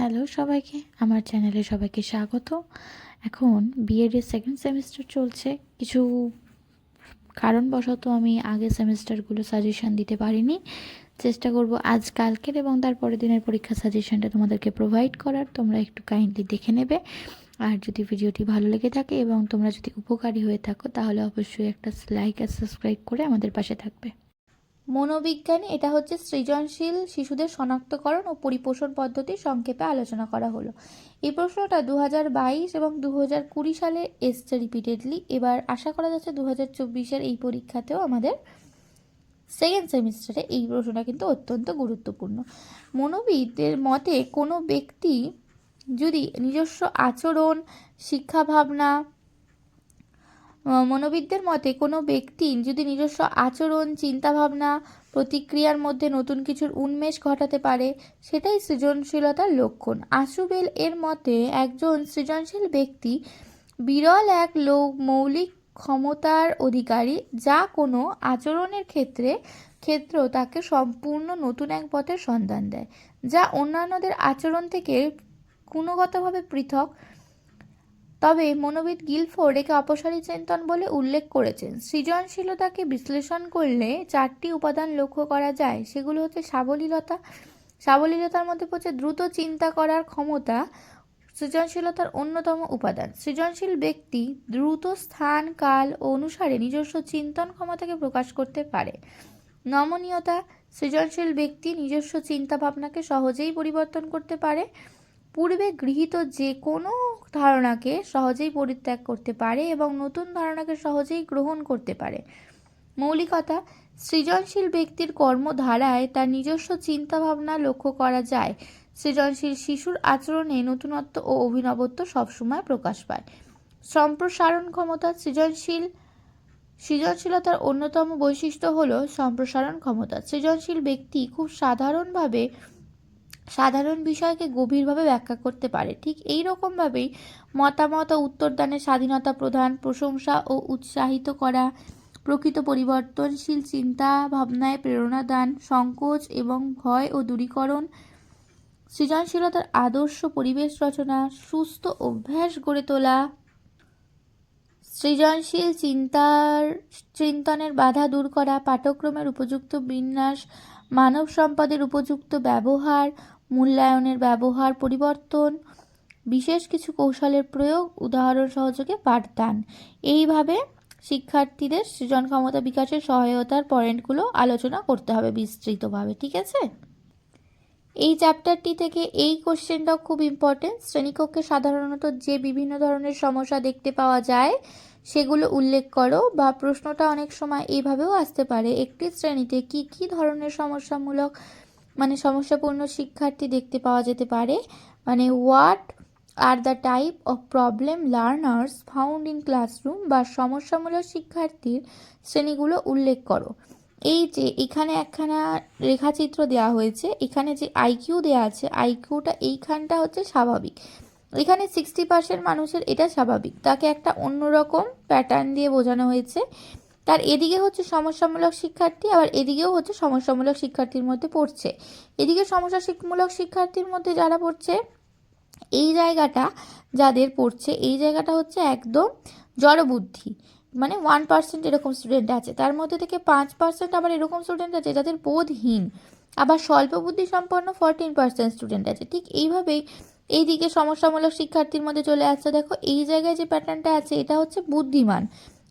Hello সবাইকে, আমার চ্যানেলে সবাইকে স্বাগত। এখন বিএড এর সেকেন্ড সেমিস্টার চলছে। কিছু কারণবশত আমি আগের সেমিস্টারগুলো সাজেশন দিতে পারিনি। চেষ্টা করব আজ কালকের এবং তার পরের দিনের পরীক্ষা সাজেশনটা তোমাদেরকে প্রোভাইড করার। তোমরা একটু কাইন্ডলি দেখে নেবে। আর যদি ভিডিওটি ভালো লেগে থাকে এবং তোমরা যদি উপকারী হয়ে থাকো তাহলে অবশ্যই একটা লাইক আর সাবস্ক্রাইব করে আমাদের পাশে থাকবে। মনোবিজ্ঞানে এটা হচ্ছে সৃজনশীল শিশুদের শনাক্তকরণ ও পরিপোষণ পদ্ধতি সংক্ষেপে আলোচনা করা হলো। এই প্রশ্নটা 2022 এবং 2020 সালে এসছে রিপিটেডলি। এবার আশা করা যাচ্ছে 2024-এর এই পরীক্ষাতেও আমাদের সেকেন্ড সেমিস্টারে এই প্রশ্নটা কিন্তু অত্যন্ত গুরুত্বপূর্ণ। মনোবিদদের মতে কোনো ব্যক্তি যদি নিজস্ব আচরণ, শিক্ষা ভাবনা মনোবিদদের মতে কোনো ব্যক্তি যদি নিজস্ব আচরণ, চিন্তাভাবনা, প্রতিক্রিয়ার মধ্যে নতুন কিছুর উন্মেষ ঘটাতে পারে, সেটাই সৃজনশীলতার লক্ষণ। আশুবেল এর মতে একজন সৃজনশীল ব্যক্তি বিরল এক মৌলিক ক্ষমতার অধিকারী, যা কোনো আচরণের ক্ষেত্র তাকে সম্পূর্ণ নতুন এক পথের সন্ধান দেয়, যা অন্যান্যদের আচরণ থেকে গুণগতভাবে পৃথক। তবে মনোবিদ গিলফোর্ড একে অপসারী চিন্তন বলে উল্লেখ করেছেন। সৃজনশীলতাকে বিশ্লেষণ করলে 4টি উপাদান লক্ষ্য করা যায়। সেগুলো হচ্ছে সাবলীলতা। সাবলীলতার মধ্যে পড়ছে দ্রুত চিন্তা করার ক্ষমতা, সৃজনশীলতার অন্যতম উপাদান। সৃজনশীল ব্যক্তি দ্রুত স্থান, কাল ও অনুসারে নিজস্ব চিন্তন ক্ষমতাকে প্রকাশ করতে পারে। নমনীয়তা, সৃজনশীল ব্যক্তি নিজস্ব চিন্তা ভাবনাকে সহজেই পরিবর্তন করতে পারে, পূর্বে গৃহীত যে কোনো ধারণাকে সহজেই পরিত্যাগ করতে পারে এবং নতুন ধারণাকে সহজেই গ্রহণ করতে পারে। মৌলিকতা, সৃজনশীল ব্যক্তির কর্মধারায় তার নিজস্ব চিন্তাভাবনা লক্ষ্য করা যায়। সৃজনশীল শিশুর আচরণে নতুনত্ব ও অভিনবত্ব সবসময় প্রকাশ পায়। সম্প্রসারণ ক্ষমতা, সৃজনশীলতার অন্যতম বৈশিষ্ট্য হল সম্প্রসারণ ক্ষমতা। সৃজনশীল ব্যক্তি খুব সাধারণ বিষয়কে গভীরভাবে ব্যাখ্যা করতে পারে। ঠিক এই রকমভাবেই মতামত ও উত্তরদানের স্বাধীনতা প্রদান, প্রশংসা ও উৎসাহিত করা, প্রকৃত পরিবর্তনশীল চিন্তা ভাবনায় প্রেরণা দান, সংকোচ এবং ভয় ও দূরীকরণ, সৃজনশীলতার আদর্শ পরিবেশ রচনা, সুস্থ অভ্যাস গড়ে তোলা, সৃজনশীল চিন্তনের বাধা দূর করা, পাঠ্যক্রমের উপযুক্ত বিন্যাস, মানব সম্পদের উপযুক্ত ব্যবহার, মূল্যায়নের ব্যবহার পরিবর্তন, বিশেষ কিছু কৌশলের প্রয়োগ, উদাহরণ সহযোগে পাঠদান। এইভাবে শিক্ষার্থীদের সৃজন ক্ষমতা বিকাশের সহায়তার পয়েন্টগুলো আলোচনা করতে হবে বিস্তৃতভাবে। ঠিক আছে? এই চ্যাপ্টারটি থেকে এই কোশ্চেনটাও খুব ইম্পর্টেন্ট। শ্রেণীকক্ষে সাধারণত যে বিভিন্ন ধরনের সমস্যা দেখতে পাওয়া যায় সেগুলো উল্লেখ করো, বা প্রশ্নটা অনেক সময় এইভাবেও আসতে পারে, একটি শ্রেণীতে কি কি ধরনের সমস্যাপূর্ণ শিক্ষার্থী দেখতে পাওয়া যেতে পারে, what are the type of problem learners found in classroom, বা সমস্যামূলক শিক্ষার্থীর শ্রেণীগুলো উল্লেখ করো। এই যে এখানে একখানা রেখাচিত্র দেওয়া হয়েছে, এখানে যে আইকিউ দেওয়া আছে, আইকিউটা এইখানটা হচ্ছে স্বাভাবিক। এখানে 60% মানুষের এটা স্বাভাবিক, তাকে একটা অন্যরকম প্যাটার্ন দিয়ে বোঝানো হয়েছে। তার এদিকে হচ্ছে সমস্যামূলক শিক্ষার্থী, আবার এদিকেও হচ্ছে সমস্যামূলক শিক্ষার্থীর মধ্যে পড়ছে। এদিকে সমস্যামূলক শিক্ষার্থীর মধ্যে যারা পড়ছে, এই জায়গাটা যাদের পড়ছে, এই জায়গাটা হচ্ছে একদম জড়বুদ্ধি, 1% এরকম স্টুডেন্ট আছে। তার মধ্যে থেকে 5% আবার এরকম স্টুডেন্ট আছে যাদের বোধহীন, আবার স্বল্প বুদ্ধি সম্পন্ন 14% স্টুডেন্ট আছে। ঠিক এইভাবেই এইদিকে সমস্যামূলক শিক্ষার্থীর মধ্যে চলে আসছে। দেখো এই জায়গায় যে প্যাটার্নটা আছে, এটা হচ্ছে বুদ্ধিমান,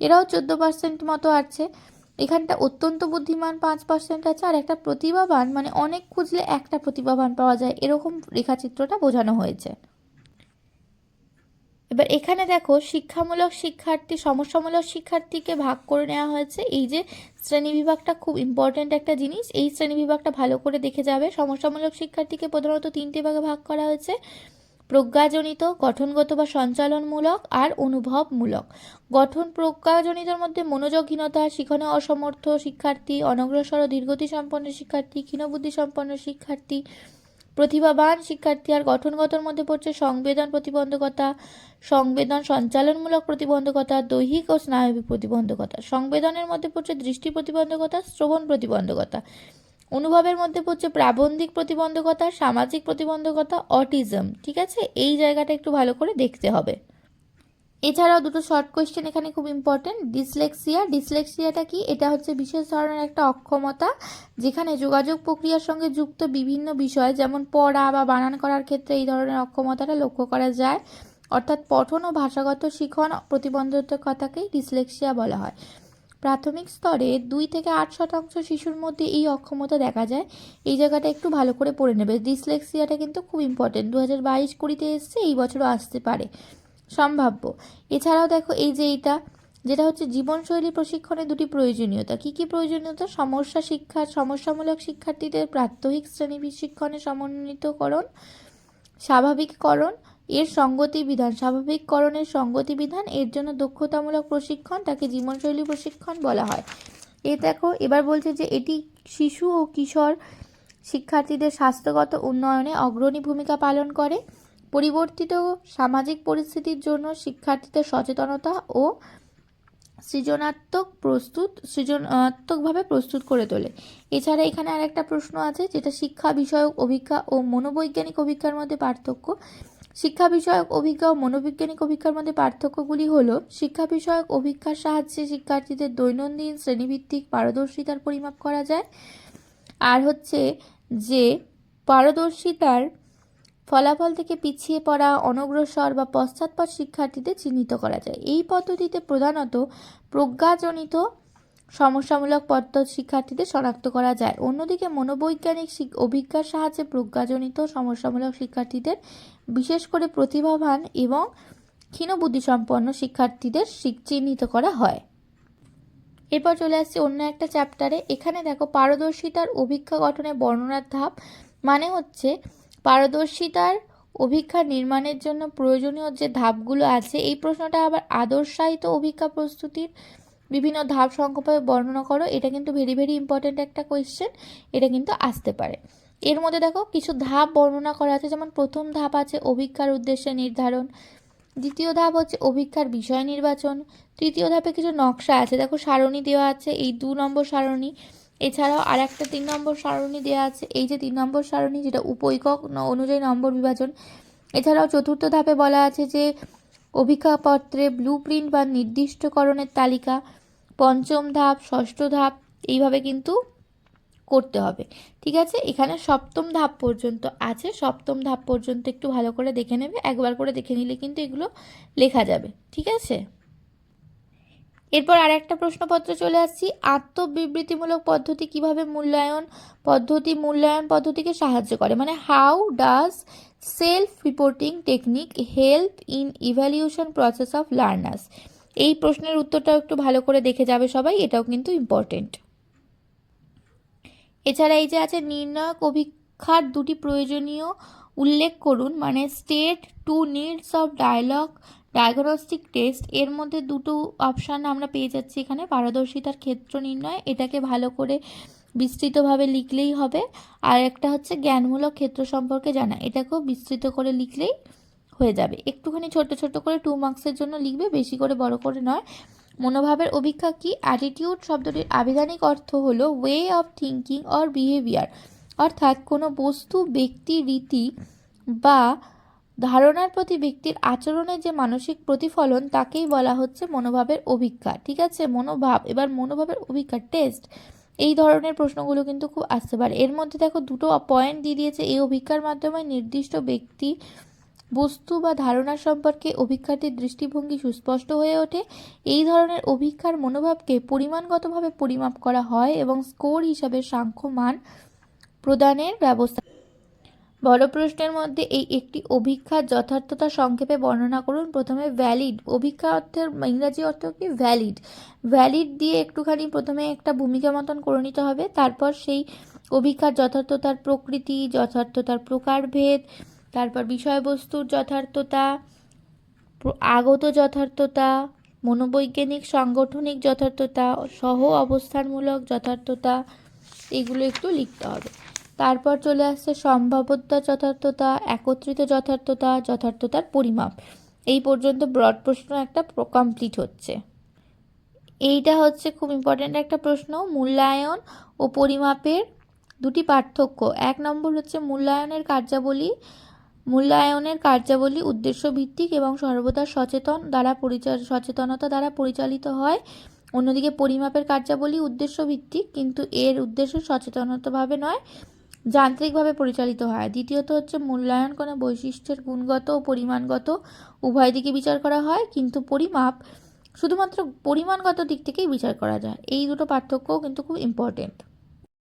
এরাও 14% মতো আছে। এখানটা অত্যন্ত বুদ্ধিমান 5% আছে, আর একটা প্রতিভাবান, অনেক খুঁজলে একটা প্রতিভাবান পাওয়া যায়, এরকম রেখাচিত্রটা বোঝানো হয়েছে। এবার এখানে দেখো সমস্যামূলক শিক্ষার্থীকে ভাগ করে নেওয়া হয়েছে। এই যে শ্রেণীবিভাগটা খুব ইম্পর্ট্যান্ট একটা জিনিস, এই শ্রেণীবিভাগটা ভালো করে দেখে যাবে। সমস্যামূলক শিক্ষার্থীকে প্রধানত 3টে ভাগে ভাগ করা হয়েছে: প্রজ্ঞাজনিত, গঠনগত বা সঞ্চালনমূলক, আর অনুভবমূলক। প্রজ্ঞাজনিতর মধ্যে মনোযোগহীনতা, শিখনে অসমর্থ শিক্ষার্থী, অনগ্রসর ও ধীরগতি সম্পন্ন শিক্ষার্থী, ক্ষীণবুদ্ধি সম্পন্ন শিক্ষার্থী, প্রতিভাবান শিক্ষার্থী। আর গঠনগতর মধ্যে পড়ছে সংবেদন প্রতিবন্ধকতা, সংবেদন সঞ্চালনমূলক প্রতিবন্ধকতা, দৈহিক ও স্নায়বিক প্রতিবন্ধকতা। সংবেদনের মধ্যে পড়ছে দৃষ্টি প্রতিবন্ধকতা, শ্রবণ প্রতিবন্ধকতা। অনুভবের মধ্যে পড়ছে প্রাবন্ধিক প্রতিবন্ধকতা, সামাজিক প্রতিবন্ধকতা, অটিজম। ঠিক আছে, এই জায়গাটা একটু ভালো করে দেখতে হবে। এছাড়াও দুটো শর্ট কোয়েশ্চেন এখানে খুব ইম্পর্টেন্ট। ডিসলেক্সিয়াটা কি? এটা হচ্ছে বিশেষ ধরনের একটা অক্ষমতা যেখানে যোগাযোগ প্রক্রিয়ার সঙ্গে যুক্ত বিভিন্ন বিষয় যেমন পড়া বা বানান করার ক্ষেত্রে এই ধরনের অক্ষমতাটা লক্ষ্য করা যায়। অর্থাৎ পঠন ও ভাষাগত শিখন প্রতিবন্ধকতাকেই ডিসলেক্সিয়া বলা হয়। প্রাথমিক স্তরে 2 থেকে 8% শিশুর মধ্যে এই অক্ষমতা দেখা যায়। এই জায়গাটা একটু ভালো করে পড়ে নেবে। ডিসলেক্সিয়াটা কিন্তু খুব ইম্পর্টেন্ট, 2022-20 এসছে, এই বছরও আসতে পারে সম্ভাব্য। এছাড়াও দেখো এই যে যেটা হচ্ছে জীবনশৈলী প্রশিক্ষণের দুটি প্রয়োজনীয়তা। কি কি প্রয়োজনীয়তা? সমস্যামূলক শিক্ষার্থীদের প্রাত্যহিক শ্রেণী প্রশিক্ষণের সমন্বিতকরণ, স্বাভাবিককরণ এর সঙ্গতি বিধান, স্বাভাবিককরণের সঙ্গতি বিধান, এর জন্য দক্ষতামূলক প্রশিক্ষণ, তাকে জীবনশৈলী প্রশিক্ষণ বলা হয়। দেখো এবার বলছে যে এটি শিশু ও কিশোর শিক্ষার্থীদের স্বাস্থ্যগত উন্নয়নে অগ্রণী ভূমিকা পালন করে। পরিবর্তিত সামাজিক পরিস্থিতির জন্য শিক্ষার্থীদের সচেতনতা ও সৃজনাত্মকভাবে প্রস্তুত করে তোলে। এছাড়া এখানে আরেকটা প্রশ্ন আছে যেটা শিক্ষা বিষয়ক অভিজ্ঞতা ও মনোবৈজ্ঞানিক অভিজ্ঞতার মধ্যে পার্থক্য। শিক্ষা বিষয়ক অভিজ্ঞতা ও মনোবৈজ্ঞানিক অভিজ্ঞতার মধ্যে পার্থক্যগুলি হলো, শিক্ষা বিষয়ক অভিজ্ঞতার সাহায্যে শিক্ষার্থীদের দৈনন্দিন শ্রেণীভিত্তিক পারদর্শিতার পরিমাপ করা যায়। আর হচ্ছে যে পারদর্শিতার ফলাফল থেকে পিছিয়ে পড়া, অনগ্রসর বা পশ্চাৎপদ শিক্ষার্থীদের চিহ্নিত করা যায়। এই পদ্ধতিতে প্রধানত প্রজ্ঞাজনিত সমস্যামূলক শিক্ষার্থীদের শনাক্ত করা যায়। অন্যদিকে মনোবৈজ্ঞানিক অভিজ্ঞতার সাহায্যে প্রজ্ঞাজনিত সমস্যামূলক শিক্ষার্থীদের, বিশেষ করে প্রতিভাবান এবং ক্ষীণবুদ্ধিসম্পন্ন শিক্ষার্থীদের চিহ্নিত করা হয়। এরপর চলে আসছে অন্য একটা চ্যাপ্টারে। এখানে দেখো পারদর্শিতার অভিজ্ঞতা গঠনের বর্ণনার ধাপ, মানে হচ্ছে পারদর্শিতার অভিজ্ঞতা নির্মাণের জন্য প্রয়োজনীয় যে ধাপগুলো আছে। এই প্রশ্নটা আবার আদর্শায়িত অভিজ্ঞতা প্রস্তুতির বিভিন্ন ধাপ সংক্ষেপে বর্ণনা করো। এটা কিন্তু ভেরি ভেরি ইম্পর্টেন্ট একটা কোয়েশ্চেন, এটা কিন্তু আসতে পারে। এর মধ্যে দেখো কিছু ধাপ বর্ণনা করা আছে, যেমন প্রথম ধাপ আছে অভিজ্ঞতার উদ্দেশ্যে নির্ধারণ, দ্বিতীয় ধাপ হচ্ছে অভিজ্ঞতার বিষয় নির্বাচন, তৃতীয় ধাপে কিছু নকশা আছে, দেখো সারণী দেওয়া আছে, এই 2 নম্বর সারণী। এছাড়াও আর একটা 3 নম্বর সারণী দেওয়া আছে, এই যে 3 নম্বর সারণী, যেটা উপএকক অনুযায়ী নম্বর বিভাজন। এছাড়াও চতুর্থ ধাপে বলা আছে যে অভিজ্ঞতাপত্রে ব্লু প্রিন্ট বা নির্দিষ্টকরণের তালিকা। পঞ্চম ধাপ, ষষ্ঠ ধাপ, এইভাবে কিন্তু করতে হবে। ঠিক আছে, এখানে সপ্তম ধাপ পর্যন্ত আছে। সপ্তম ধাপ পর্যন্ত একটু ভালো করে দেখে নেবে, একবার করে দেখে নিলে কিন্তু এগুলো লেখা যাবে। ঠিক আছে, এরপর আর একটা প্রশ্নপত্র চলে আসছি। আত্মবিবৃতিমূলক পদ্ধতি কিভাবে মূল্যায়ন পদ্ধতিকে সাহায্য করে, মানে how does self reporting technique help in evaluation process of learners. এই প্রশ্নের উত্তরটাও একটু ভালো করে দেখে যাবে সবাই, এটাও কিন্তু ইম্পর্টেন্ট। এছাড়া এই যে আছে নির্ণায়ক অভিক্ষার দুটি প্রয়োজনীয় উল্লেখ করুন, মানে state 2 needs of diagnostic test. এর মধ্যে দুটো অপশান আমরা পেয়ে যাচ্ছি এখানে। পারদর্শিতার ক্ষেত্র নির্ণয়, এটাকে ভালো করে বিস্তৃতভাবে লিখলেই হবে। আর একটা হচ্ছে জ্ঞানমূলক ক্ষেত্র সম্পর্কে জানা, এটাকেও বিস্তৃত করে লিখলেই হয়ে যাবে। একটুখানি ছোট ছোট করে 2 মার্কসের জন্য লিখবে, বেশি করে বড় করে নয়। মনোভাবের অভিক্ষা কি? অ্যাটিটিউড শব্দটির আবিধানিক অর্থ হলো way of thinking or behaviour, অর্থাৎ কোনো বস্তু, ব্যক্তি, রীতি বা ধারণার প্রতি ব্যক্তির আচরণের যে মানসিক প্রতিফলন, তাকেই বলা হচ্ছে মনোভাবের অভিক্ষা। ঠিক আছে, মনোভাব। এবার মনোভাবের অভিক্ষা টেস্ট, এই ধরনের প্রশ্নগুলো কিন্তু খুব আসতে পারে। এর মধ্যে দেখো দুটো পয়েন্ট দিয়ে দিয়েছে। এই অভিক্ষার মাধ্যমে নির্দিষ্ট ব্যক্তি, বস্তু বা ধারণা সম্পর্কে অভিক্ষার্থীর দৃষ্টিভঙ্গি সুস্পষ্ট হয়ে ওঠে। এই ধরনের অভিক্ষার মনোভাবকে পরিমাণগতভাবে পরিমাপ করা হয় এবং স্কোর হিসাবে সাংখ্য মান প্রদানের ব্যবস্থা। বড় প্রশ্নের মধ্যে এই একটি অভিক্ষার যথার্থতা সংক্ষেপে বর্ণনা করুন। প্রথমে ভ্যালিড, অভিক্ষা অর্থের ইংরাজি অর্থ কি? ভ্যালিড দিয়ে একটুখানি প্রথমে একটা ভূমিকা মতন করে নিতে হবে। তারপর সেই অভিক্ষার যথার্থতার প্রকৃতি, যথার্থতার প্রকারভেদ, তারপর বিষয়বস্তুর যথার্থতা, আগত যথার্থতা, মনোবৈজ্ঞানিক সাংগঠনিক যথার্থতা, সহ অবস্থানমূলক যথার্থতা, এগুলো একটু লিখতে হবে। তারপর চলে আসছে সম্ভাব্যতা যথার্থতা, একত্রিত যথার্থতা, যথার্থতার পরিমাপ। এই পর্যন্ত ব্রড প্রশ্ন একটা কমপ্লিট হচ্ছে। এইটা হচ্ছে খুব ইম্পর্ট্যান্ট একটা প্রশ্ন, মূল্যায়ন ও পরিমাপের দুটি পার্থক্য, 1 নম্বর হচ্ছে মূল্যায়নের কার্যাবলী উদ্দেশ্য ভিত্তিক এবং সর্বদা সচেতনতা দ্বারা পরিচালিত হয়। অন্যদিকে পরিমাপের কার্যাবলী উদ্দেশ্য ভিত্তিক, কিন্তু এর উদ্দেশ্য সচেতনতাভাবে নয়, যান্ত্রিকভাবে পরিচালিত হয়। দ্বিতীয়ত হচ্ছে মূল্যায়ন কোনো বৈশিষ্ট্যের গুণগত ও পরিমাণগত উভয় দিকে বিচার করা হয়, কিন্তু পরিমাপ শুধুমাত্র পরিমাণগত দিক থেকেই বিচার করা যায়। এই দুটো পার্থক্যও কিন্তু খুব ইম্পর্টেন্ট।